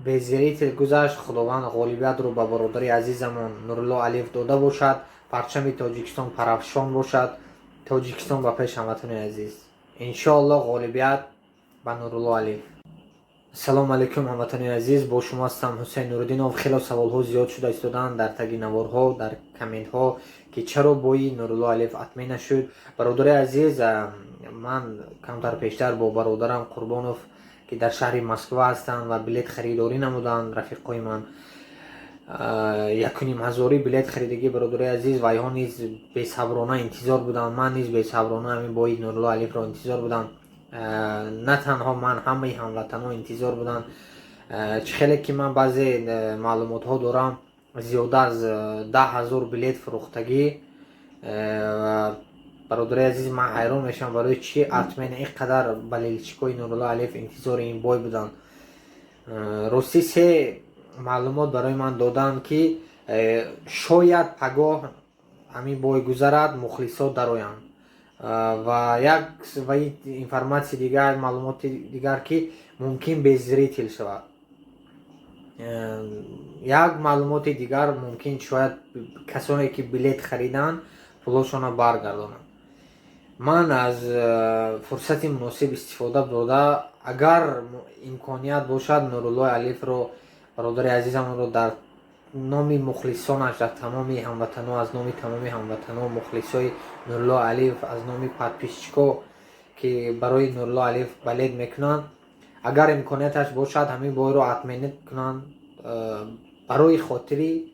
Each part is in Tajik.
беззирии гузашт, худованд ғолибиятро ба бародари азизамон Нурулло Алиев дода бошад, парчами Тоҷикистон парафшон бошад. Тоҷикистон ба пеш ҳамватони азиз. Иншоаллоҳ ғолибият ба Нурулло Алиев. Ассалому алайкум ҳамватони азиз, бо шумо ҳастам Ҳусейн Нуруддинов. хело саволҳо зиёд шуда истоданд дар таги наворҳо, дар комментҳо ки чаро бои Нурулло Алиев атмӣ нашуд. Бародари азиз, ман камтар пештар бо бародарам Қурбонов ки дар шаҳри Москва ҳастанд ва билет харидорӣ намуданд, рафиқои ман 1500 билет харидагӣ. бародари азиз, вайҳо низ бесаброна интизор буданд, ман низ бесаброна ҳамин бои Нурулло Алиевро интизор будам. На танҳо ман, ҳамаи ҳамватанҳо интизор буданд. Чӣ хеле ки ман баъзе маълумотҳо дорам, зиёда аз 10,000 билет фурӯхтагӣ. бародари азиз, ман ҳайрон мешавам барои чӣ атмен ин қадар балелчикои Нурулло Алиев интизори ин бой буданд. рости се маълумот барои ман доданд ки шояд пагоҳ ҳамин бой гузарад, мухлисот дароянд. ва як информатсия дигар, маълумоти дигар ки мумкин беззритил шавад. як маълумоти дигар, мумкин шояд касоне ки билет хариданд пулошона баргардонанд. ман аз фурсати муносиб истифода дода, агар имконият бошад, Нурулло Алиевро, бародари азизамонро дар номи мухлисонаш, дар тамоми ҳамватанҳо, аз номи тамоми ҳамватанҳо, мухлисои Нурулло Алиев, аз номи подписчико ки барои Нурулло Алиев балет мекунанд, агар имконияташ бошад, ҳамин бойро атминӣ кунанд барои хотири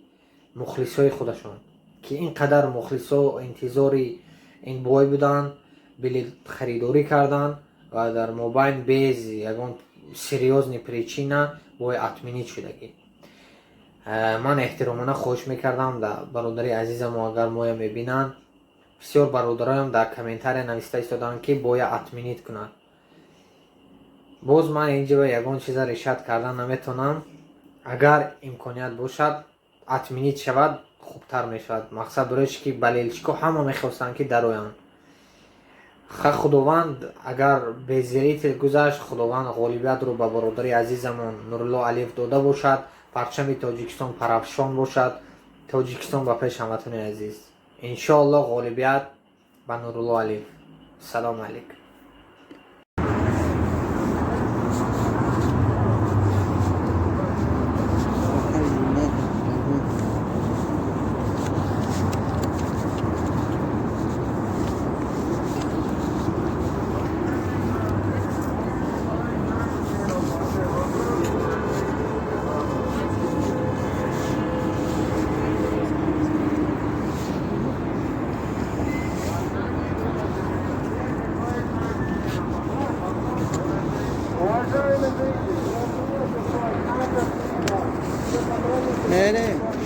мухлисои худашон ки ин қадар мухлисо интизори ин бой буданд, билет харидорӣ карданд ва дар мобайн без ягон серьёзни причина бой атминӣ шудагӣ. ман эҳтиромона хоҳиш мекардам да бародари азизамо, агар моя мебинанд, бисёр бародароям дар комментария нависта истоданд ки боя атминид кунад. боз ман инҷо ягон чиза решат кардан наметавонам. агар имконият бошад, атминид шавад, хубтар мешавад. мақсад барои ки балелчико ҳама мехостанд ки дароянд. худованд агар беззиритил гузашт, худованд ғолибиятро ба бародари азизамон Нурулло Алиев дода бошад, парчами Тоҷикистон парафшон бошад. Тоҷикистон ба пеш ҳамватони азиз. Иншоаллоҳ ғолибият ба Нурулло Алиев. Салому алайкум. नहीं नहीं